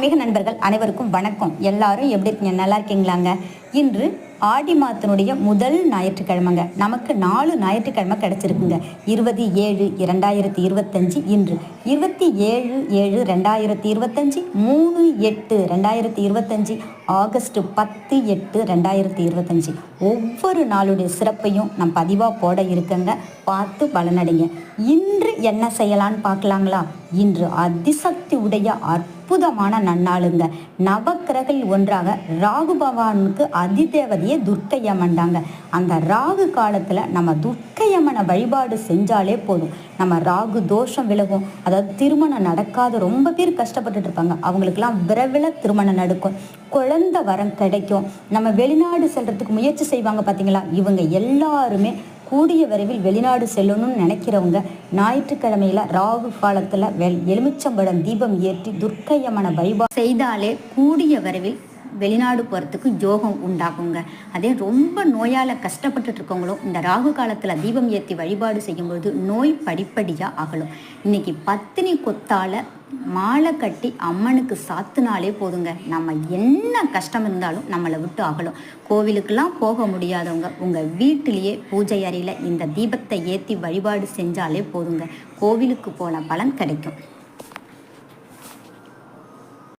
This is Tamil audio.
ஆன்மீக நண்பர்கள் அனைவருக்கும் வணக்கம். எல்லாரும் எப்படி இருக்கீங்க? நல்லா இருக்கீங்களாங்க? இன்று ஆடி மாதத்தினுடைய முதல் ஞாயிற்றுக்கிழமைங்க. நமக்கு 4 ஞாயிற்றுக்கிழமை கிடைச்சிருக்குங்க. 20/7/2025 இன்று 27/7/2025, 3/8/2025, ஆகஸ்ட் 10/8/2025. ஒவ்வொரு நாளுடைய சிறப்பையும் நம் பதிவாக போட இருக்கங்க. பார்த்து பலனடைங்க. இன்று என்ன செய்யலான்னு பார்க்கலாங்களா? இன்று அதிசக்தி உடைய அற்புதமான நன்னாளுங்க. நவக்கிரகில் ஒன்றாக ராகு பகவானுக்கு அதிதேவதையே துர்க்கையம்மன்டாங்க. அந்த ராகு காலத்தில் நம்ம துர்க்கையம்மனை வழிபாடு செஞ்சாலே போதும், நம்ம ராகு தோஷம் விலகும். அதாவது திருமணம் நடக்காத ரொம்ப பேர் கஷ்டப்பட்டுட்டு இருப்பாங்க, அவங்களுக்கெல்லாம் விரைவில் திருமணம் நடக்கும், குழந்தை வரம் கிடைக்கும். நம்ம வெளிநாடு செல்றதுக்கு முயற்சி செய்வாங்க பார்த்தீங்களா, இவங்க எல்லாருமே கூடிய விரைவில் வெளிநாடு செல்லணும்னு நினைக்கிறவங்க ஞாயிற்றுக்கிழமையில ராகு காலத்தில் எலுமிச்சம்பழம் தீபம் ஏற்றி துர்க்கையம்மனை வழிபாடு செய்தாலே கூடிய விரைவில் வெளிநாடு போகிறதுக்கு யோகம் உண்டாகுங்க. அதே ரொம்ப நோயால் கஷ்டப்பட்டுட்டு இருக்கவங்களும் இந்த ராகு காலத்தில் தீபம் ஏற்றி வழிபாடு செய்யும்பொழுது நோய் படிப்படியாக அகலும். இன்னைக்கு பத்தினி கொத்தால் மாலை கட்டி அம்மனுக்கு சாத்துனாலே போதுங்க, நம்ம என்ன கஷ்டம் இருந்தாலும் நம்மளை விட்டு அகலும். கோவிலுக்கெல்லாம் போக முடியாதவங்க உங்கள் வீட்டிலேயே பூஜை அறையில் இந்த தீபத்தை ஏற்றி வழிபாடு செஞ்சாலே போதுங்க, கோவிலுக்கு போன பலன் கிடைக்கும்.